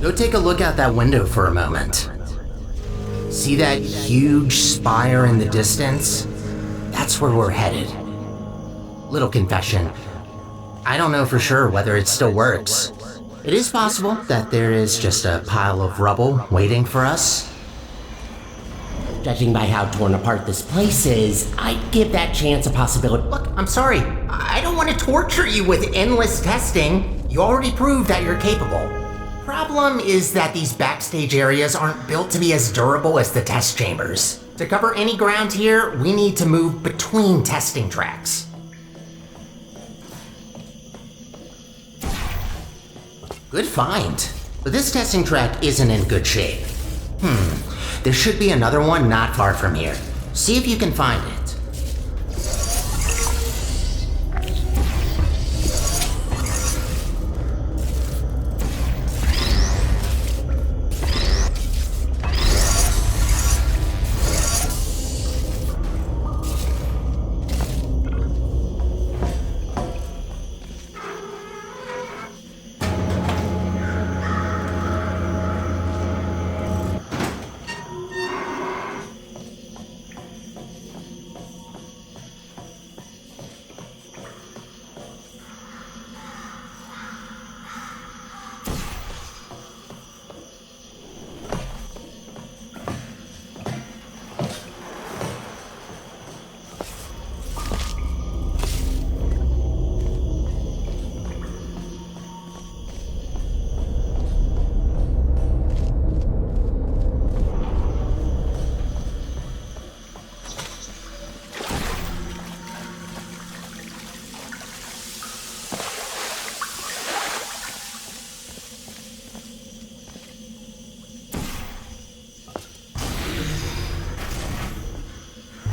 Go take a look out that window for a moment. See that huge spire in the distance? That's where we're headed. Little confession. I don't know for sure whether it still works. It is possible that there is just a pile of rubble waiting for us. Judging by how torn apart this place is, I'd give that chance a possibility. Look, I'm sorry. I don't want to torture you with endless testing. You already proved that you're capable. Problem is that these backstage areas aren't built to be as durable as the test chambers. To cover any ground here, we need to move between testing tracks. Good find. But this testing track isn't in good shape. There should be another one not far from here. See if you can find it.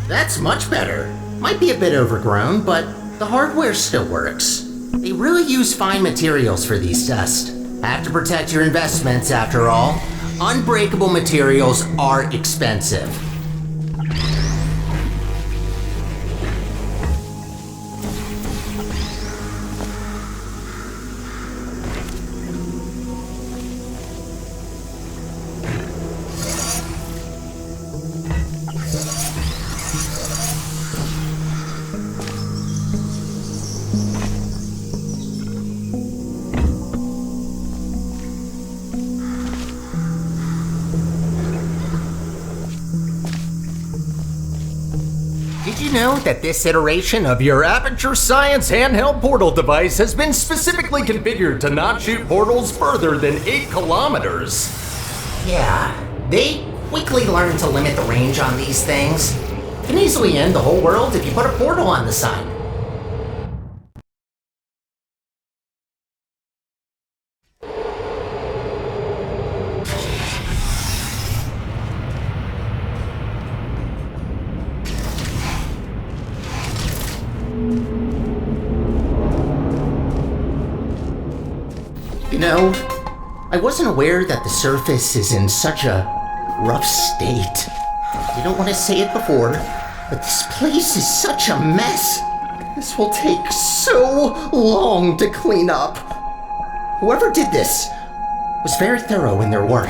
That's much better. Might be a bit overgrown, but the hardware still works. They really use fine materials for these tests. Have to protect your investments after all. Unbreakable materials are expensive. Did you know that this iteration of your Aperture Science handheld portal device has been specifically configured to not shoot portals further than 8 kilometers? Yeah, they quickly learn to limit the range on these things. Can easily end the whole world if you put a portal on the sign. You know, I wasn't aware that the surface is in such a rough state. I didn't want to say it before, but this place is such a mess. This will take so long to clean up. Whoever did this was very thorough in their work.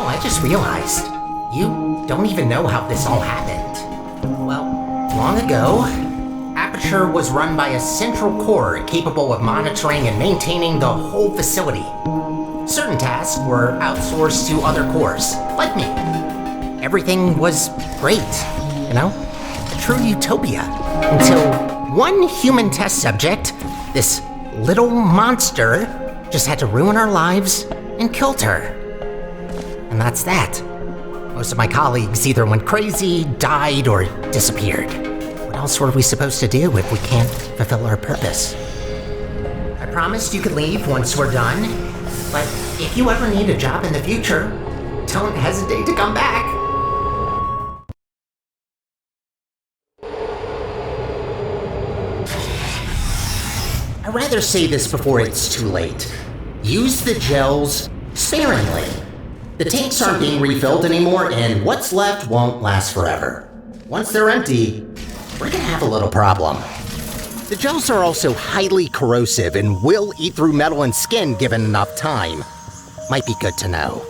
Oh, I just realized. You don't even know how this all happened. Well, long ago, structure was run by a central core capable of monitoring and maintaining the whole facility. Certain tasks were outsourced to other cores, like me. Everything was great, you know? A true utopia. Until one human test subject, this little monster, just had to ruin our lives and killed her. And that's that. Most of my colleagues either went crazy, died, or disappeared. What else were we supposed to do if we can't fulfill our purpose? I promised you could leave once we're done, but if you ever need a job in the future, don't hesitate to come back. I'd rather say this before it's too late. Use the gels sparingly. The tanks aren't being refilled anymore, and what's left won't last forever. Once they're empty, we're gonna have a little problem. The gels are also highly corrosive and will eat through metal and skin given enough time. Might be good to know.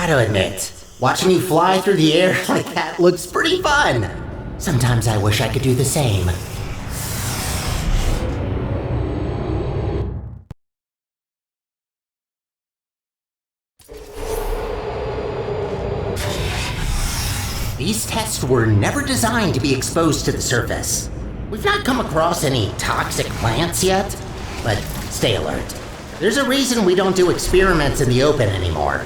Gotta admit, watching you fly through the air like that looks pretty fun. Sometimes I wish I could do the same. These tests were never designed to be exposed to the surface. We've not come across any toxic plants yet, but stay alert. There's a reason we don't do experiments in the open anymore.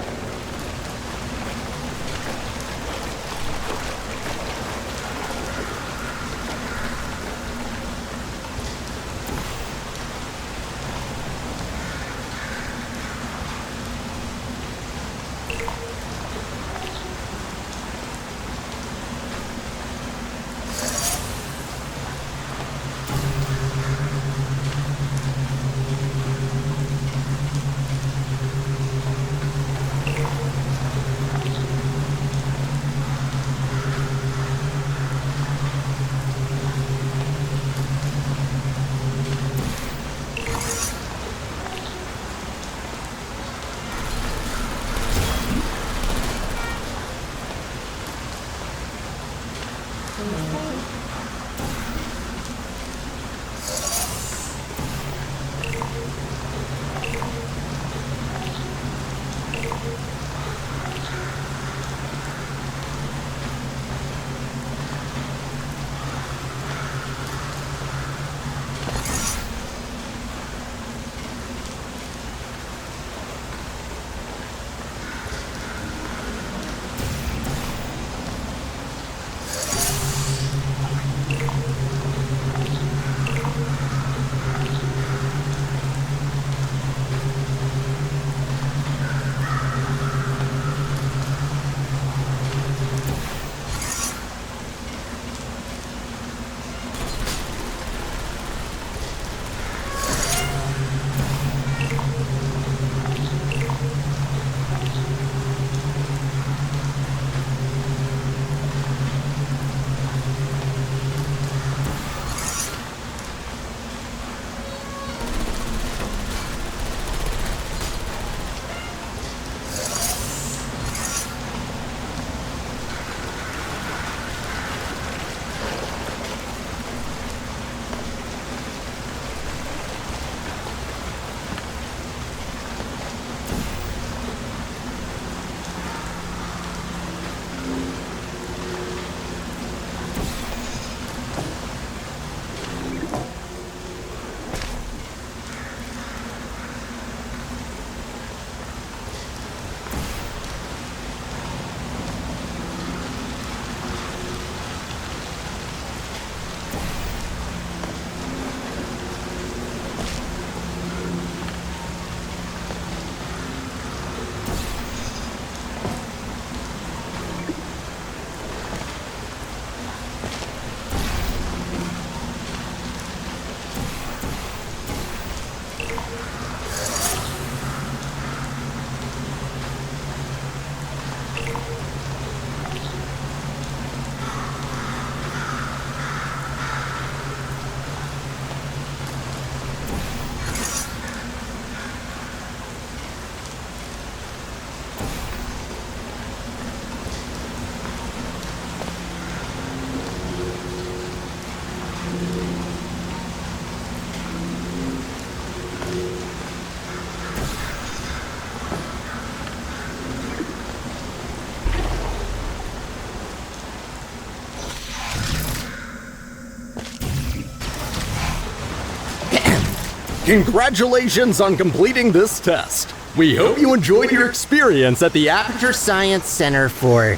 Congratulations on completing this test. We hope you enjoyed your experience at the Aperture Science Center for...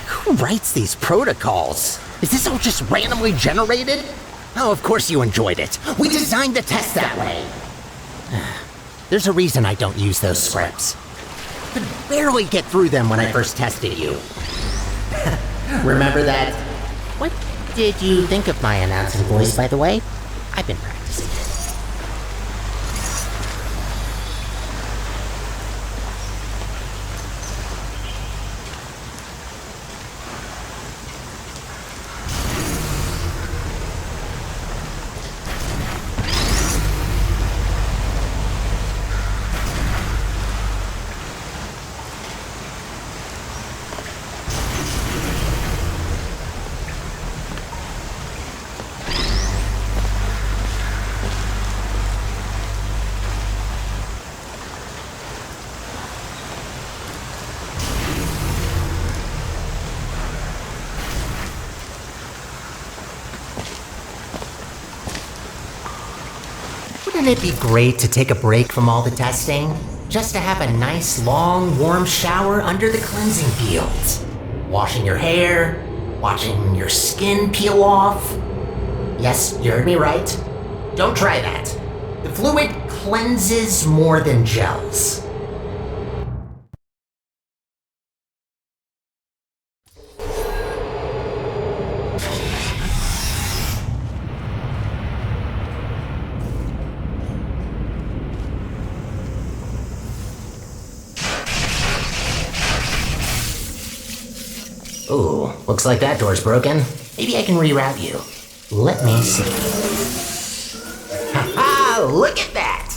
Who writes these protocols? Is this all just randomly generated? Oh, of course you enjoyed it. We designed the test that way. There's a reason I don't use those scripts. I could barely get through them when I first tested you. Remember that? What did you think of my announcing voice, by the way? I've been practicing it. Wouldn't it be great to take a break from all the testing? Just to have a nice, long, warm shower under the cleansing fields. Washing your hair, watching your skin peel off. Yes, you heard me right. Don't try that. The fluid cleanses more than gels. Ooh, looks like that door's broken. Maybe I can reroute you. Let me see. Ha-ha! Look at that!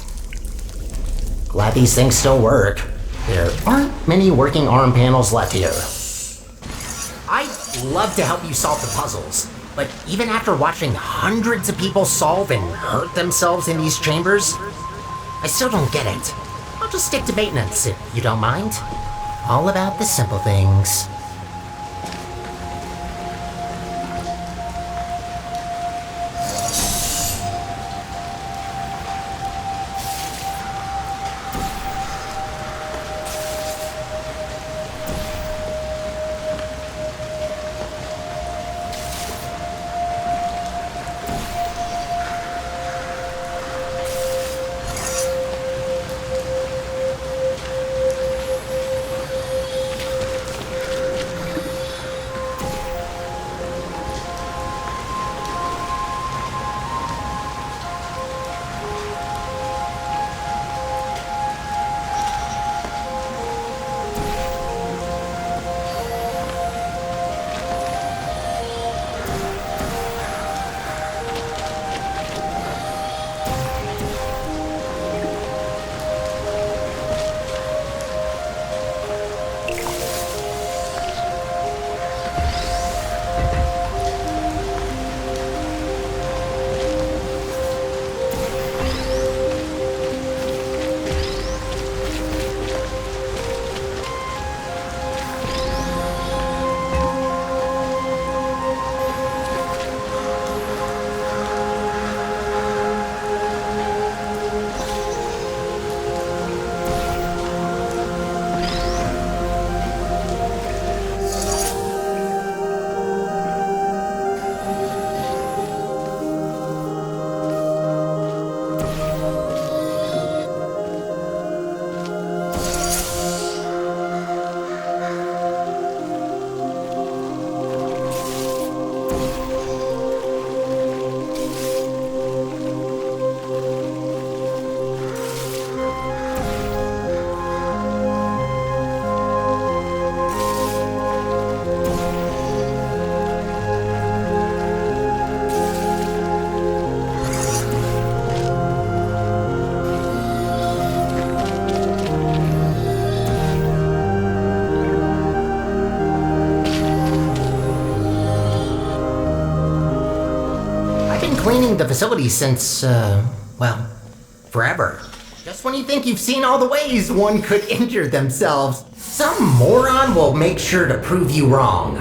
Glad these things still work. There aren't many working arm panels left here. I'd love to help you solve the puzzles, but even after watching hundreds of people solve and hurt themselves in these chambers, I still don't get it. I'll just stick to maintenance if you don't mind. All about the simple things. Cleaning the facility since, well, forever. Just when you think you've seen all the ways one could injure themselves, some moron will make sure to prove you wrong.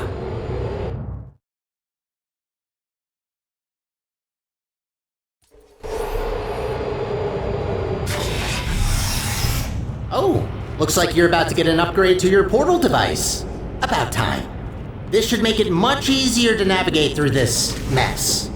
Looks like you're about to get an upgrade to your portal device. About time. This should make it much easier to navigate through this mess.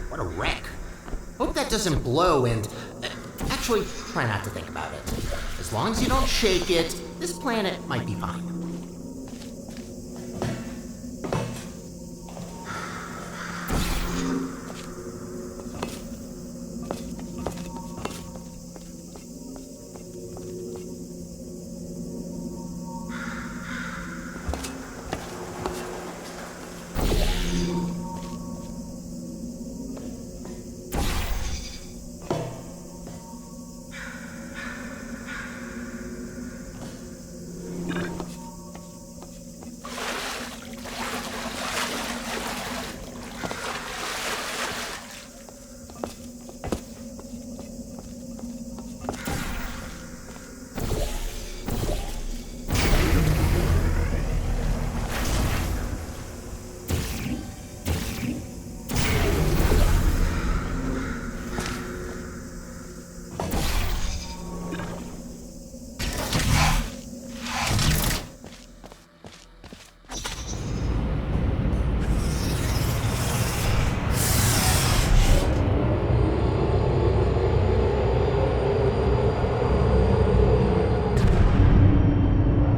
What a wreck. Hope that doesn't blow and... actually, try not to think about it. As long as you don't shake it, this planet might be fine.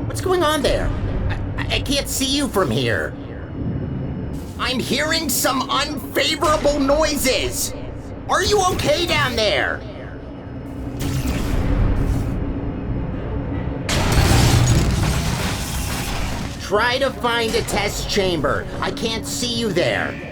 What's going on there? I can't see you from here. I'm hearing some unfavorable noises. Are you okay down there? Try to find a test chamber. I can't see you there.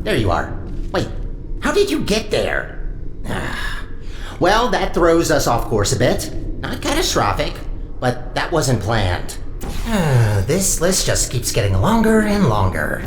There you are. Wait, how did you get there? Well, that throws us off course a bit. Not catastrophic, but that wasn't planned. This list just keeps getting longer and longer.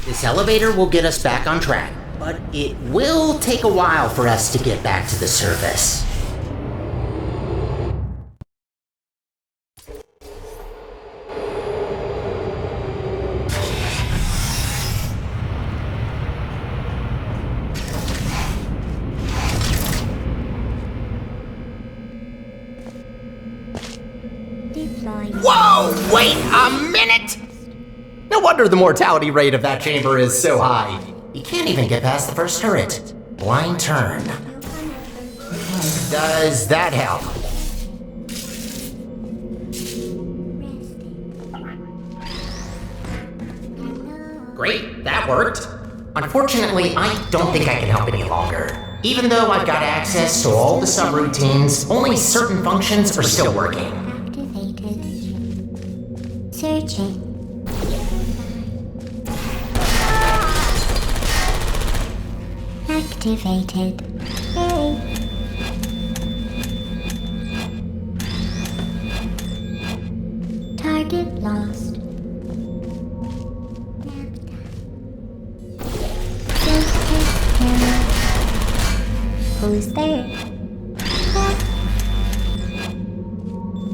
This elevator will get us back on track, but it will take a while for us to get back to the surface. Whoa! Wait a minute! No wonder the mortality rate of that chamber is so high. You can't even get past the first turret. Blind turn. Does that help? Great, that worked. Unfortunately, I don't think I can help any longer. Even though I've got access to all the subroutines, only certain functions are still working. Activated. Searching. Activated. Hey. Target lost. Who's there?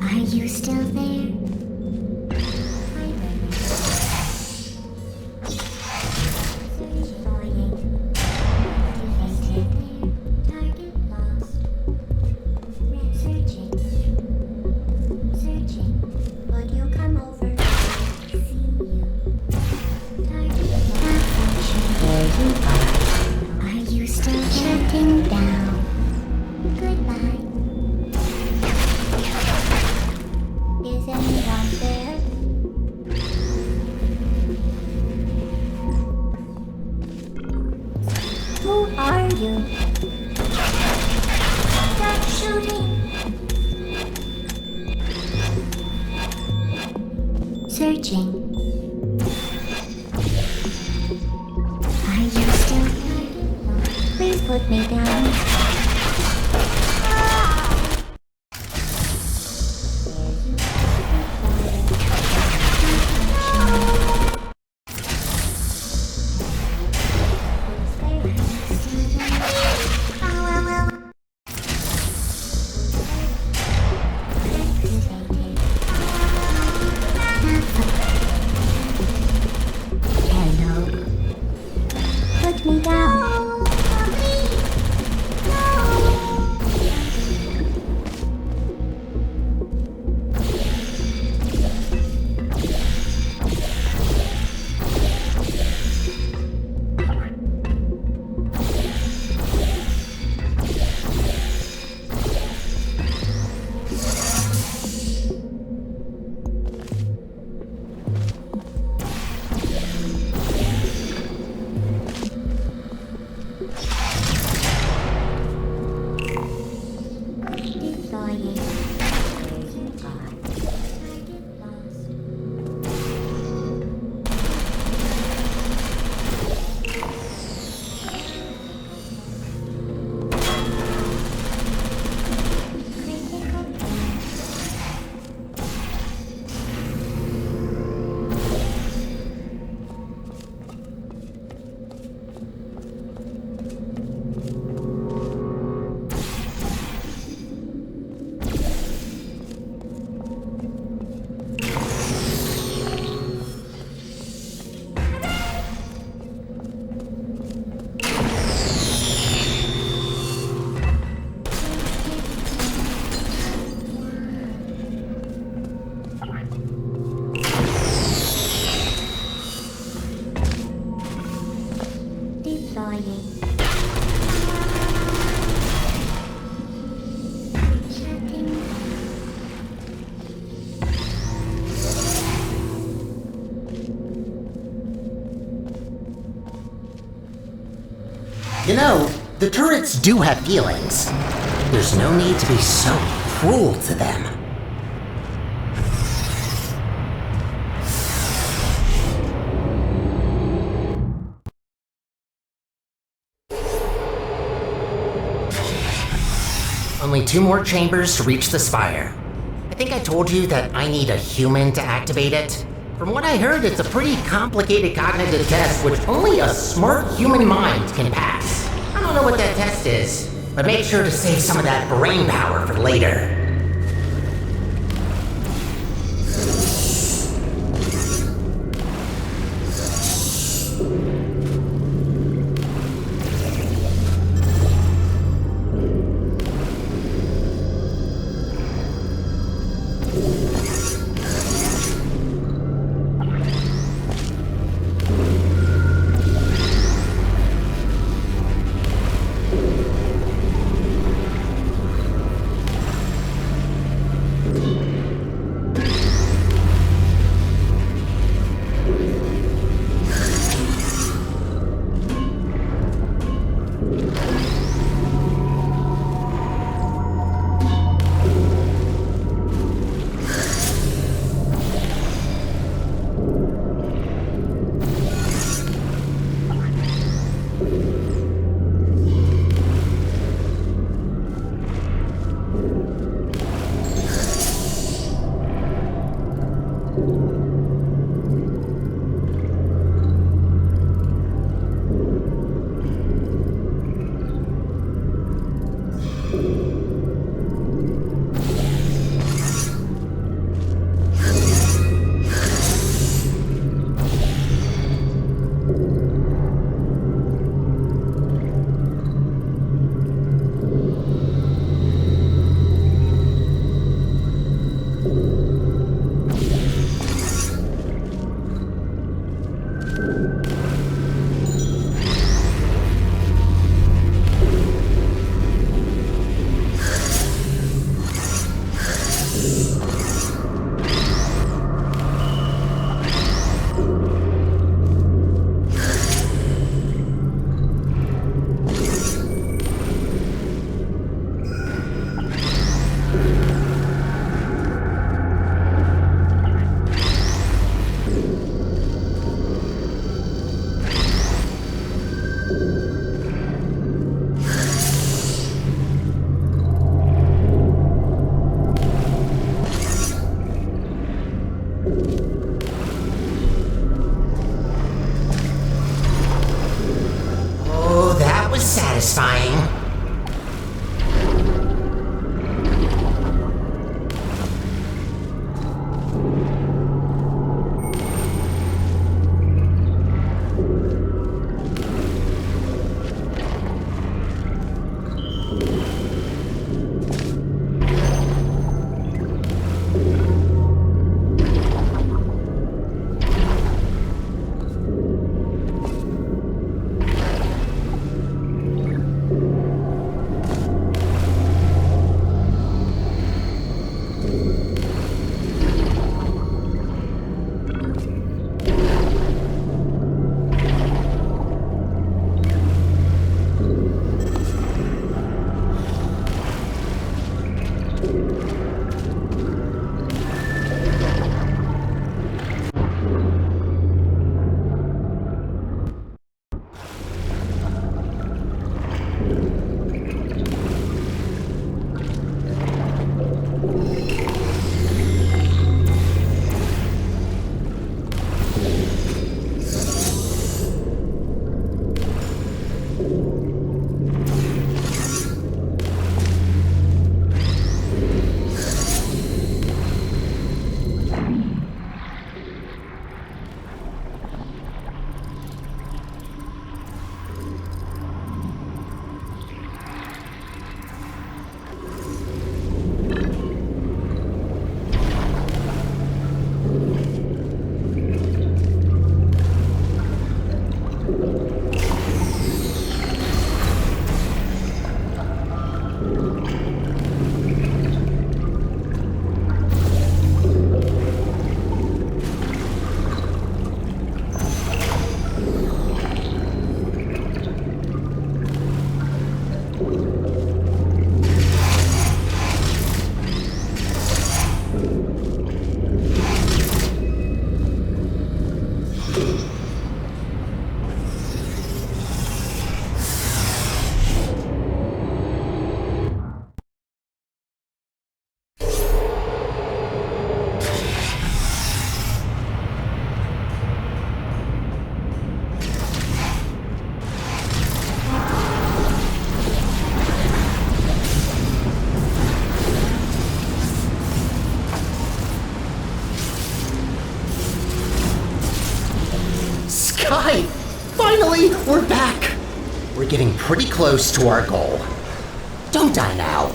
Are you still there? Target lost. Searching. Searching. Would you come over? See you. Target malfunction. There you are. Are you still shutting down? Goodbye. Is anyone there? Who are you? Stop shooting. Searching. Are you still here? Please put me down. Hello. Put me down. Deploying. Target lost. Critical damage. Deploying. Shutting down. You know, the turrets do have feelings. There's no need to be so cruel to them. Only 2 more chambers to reach the spire. I think I told you that I need a human to activate it. From what I heard, it's a pretty complicated cognitive test which only a smart human mind can pass. I don't know what that test is, but make sure to save some of that brain power for later. Oh, that was satisfying. Kai! Finally, we're back! We're getting pretty close to our goal. Don't die now.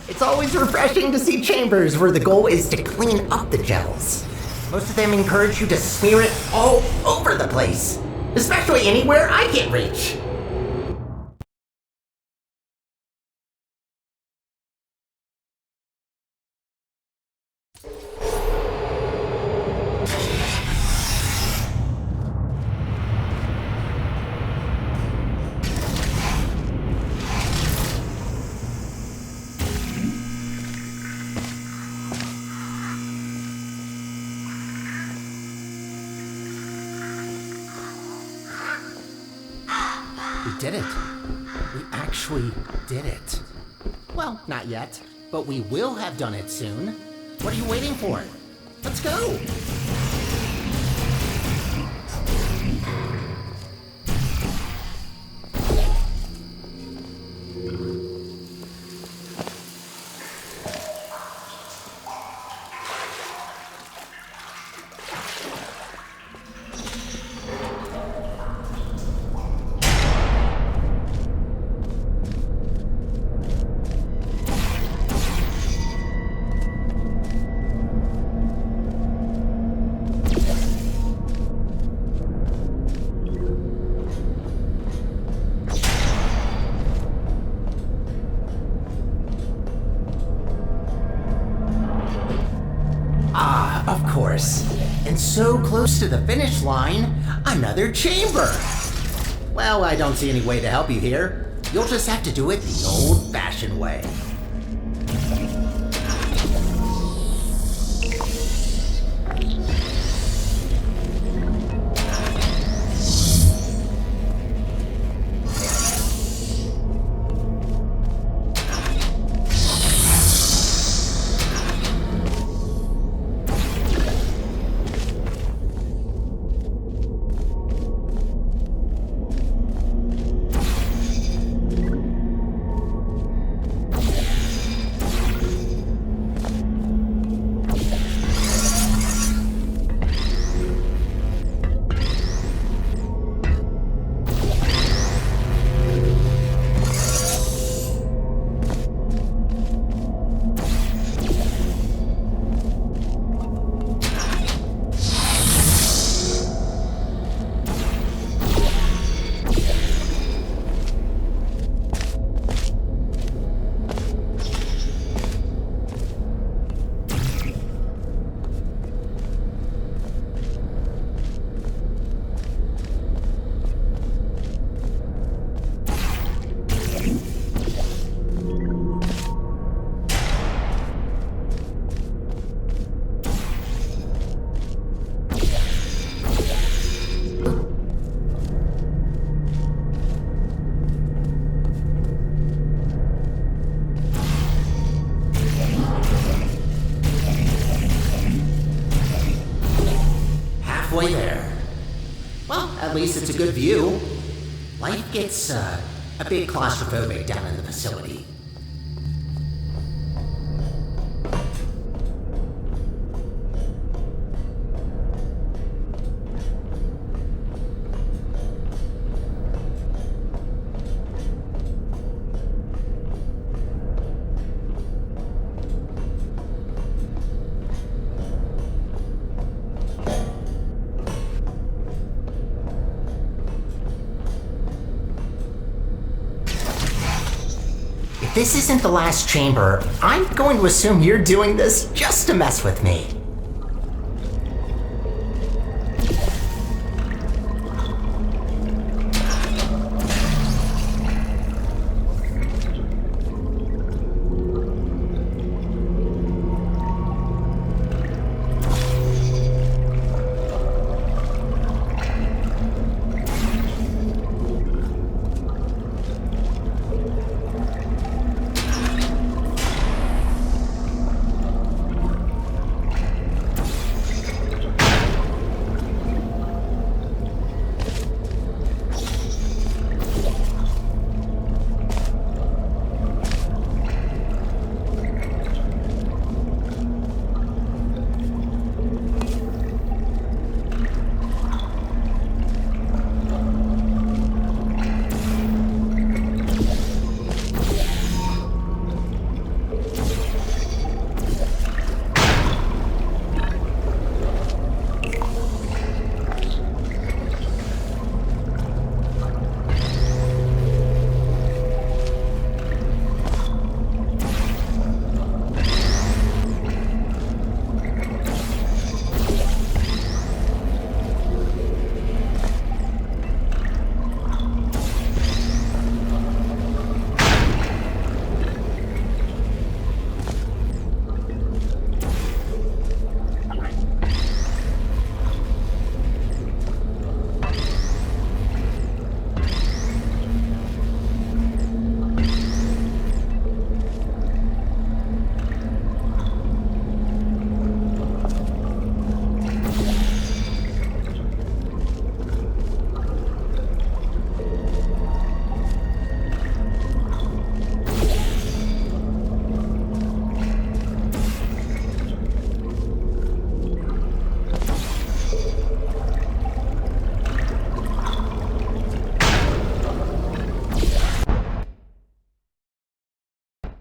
It's always refreshing to see chambers where the goal is to clean up the gels. Most of them encourage you to smear it all over the place, especially anywhere I can't reach. We did it. We actually did it. Well, not yet, but we will have done it soon. What are you waiting for? Let's go! Of course. And so close to the finish line, another chamber. Well, I don't see any way to help you here. You'll just have to do it the old-fashioned way. halfway there. Well, at least it's a good view. Life gets a bit claustrophobic down in the facility. If this isn't the last chamber, I'm going to assume you're doing this just to mess with me.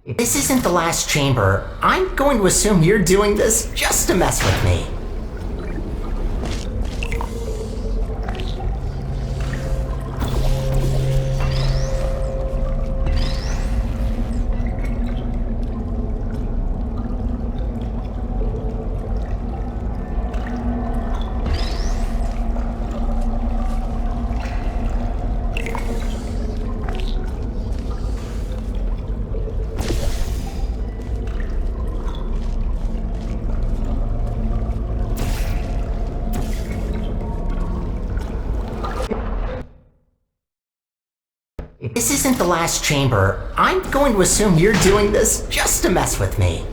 If this isn't the last chamber, I'm going to assume you're doing this just to mess with me. If this isn't the last chamber, I'm going to assume you're doing this just to mess with me.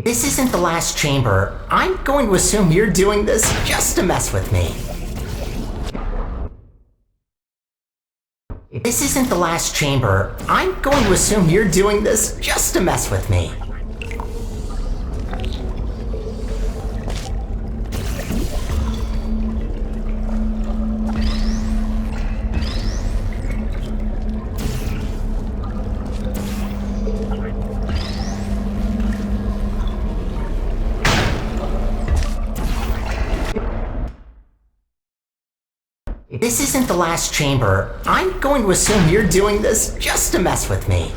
This isn't the last chamber. I'm going to assume you're doing this just to mess with me. This isn't the last chamber. I'm going to assume you're doing this just to mess with me. This isn't the last chamber. I'm going to assume you're doing this just to mess with me.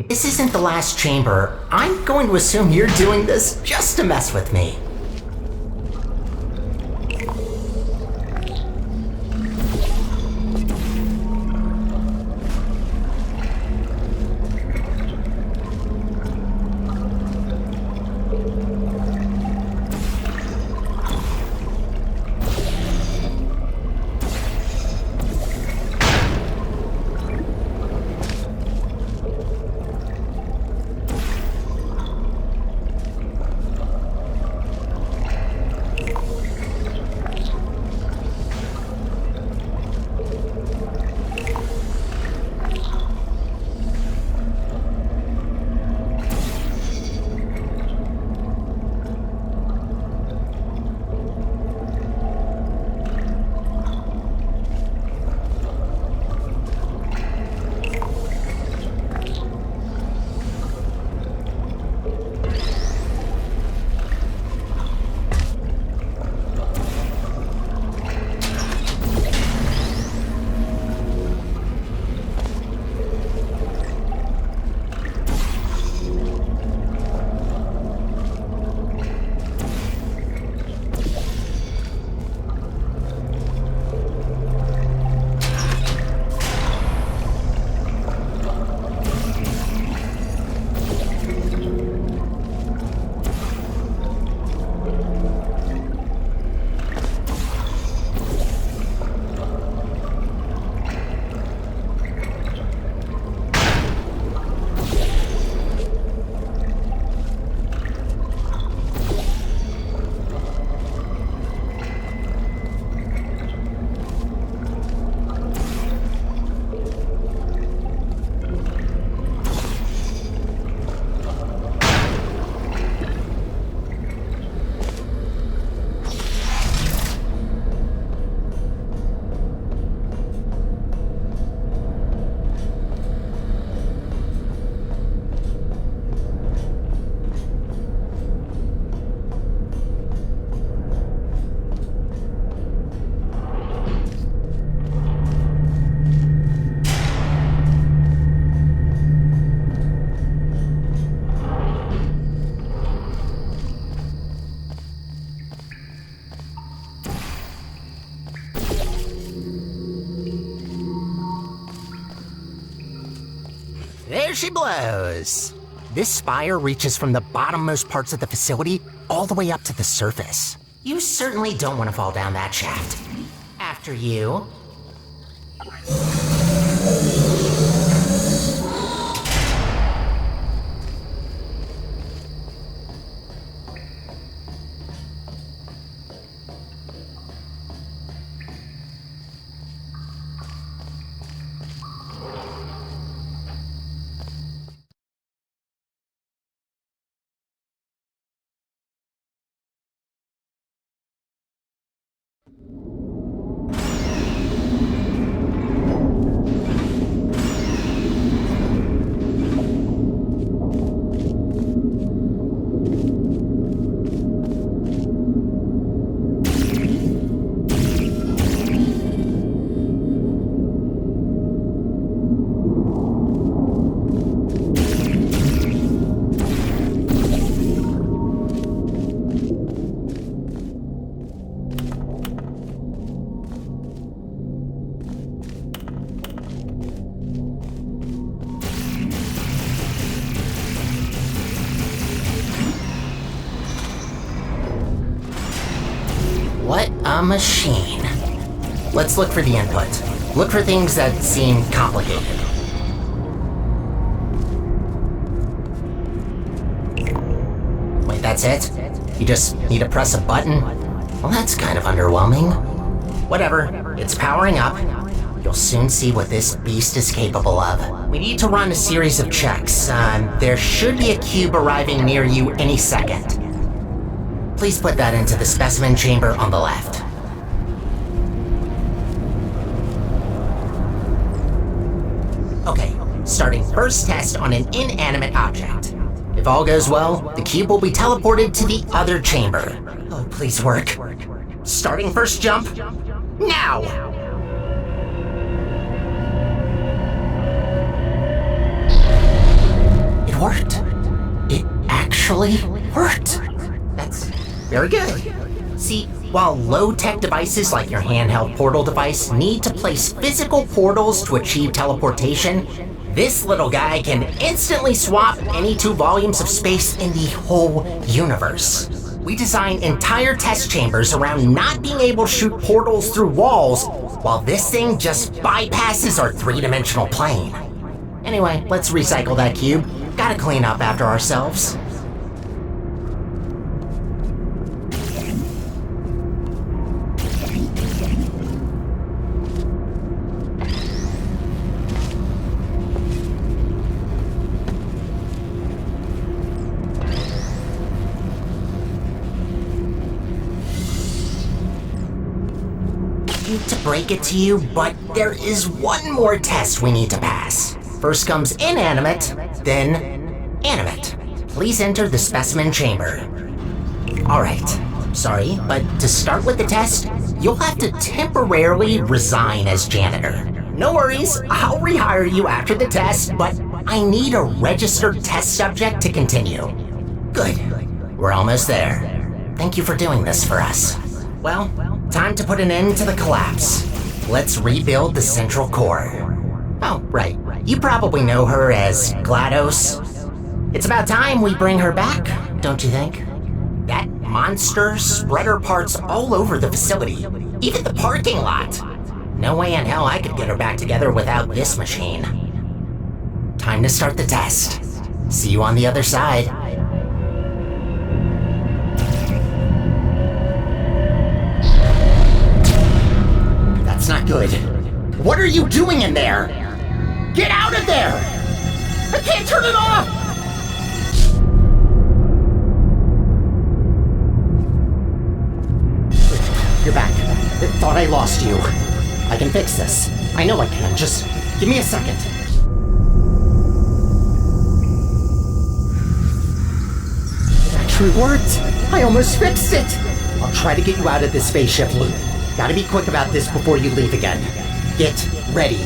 This isn't the last chamber. I'm going to assume you're doing this just to mess with me. she blows. This spire reaches from the bottommost parts of the facility all the way up to the surface. You certainly don't want to fall down that shaft. After you. What a machine. Let's look for the input. Look for things that seem complicated. Wait, that's it? You just need to press a button? Well, that's kind of underwhelming. Whatever, it's powering up. You'll soon see what this beast is capable of. We need to run a series of checks. There should be a cube arriving near you any second. Please put that into the specimen chamber on the left. Okay, starting first test on an inanimate object. If all goes well, the cube will be teleported to the other chamber. Oh, please work. Starting first jump, now! It worked. It actually worked. That's very good. See, while low-tech devices like your handheld portal device need to place physical portals to achieve teleportation, this little guy can instantly swap any 2 volumes of space in the whole universe. We design entire test chambers around not being able to shoot portals through walls, while this thing just bypasses our 3-dimensional plane. Anyway, let's recycle that cube. Gotta clean up after ourselves. To break it to you, but there is one more test we need to pass. First comes inanimate, then animate. Please enter the specimen chamber. Alright, sorry, but to start with the test, you'll have to temporarily resign as janitor. No worries, I'll rehire you after the test, but I need a registered test subject to continue. Good, we're almost there. Thank you for doing this for us. Well, time to put an end to the collapse. Let's rebuild the central core. Oh, right. You probably know her as GLaDOS. It's about time we bring her back, don't you think? That monster spread her parts all over the facility, even the parking lot. No way in hell I could get her back together without this machine. Time to start the test. See you on the other side. That's not good. What are you doing in there? Get out of there! I can't turn it off! You're back. Thought I lost you. I can fix this. I know I can. Just give me a second. It actually worked. I almost fixed it. I'll try to get you out of this spaceship loop. Gotta be quick about this before you leave again. Get ready.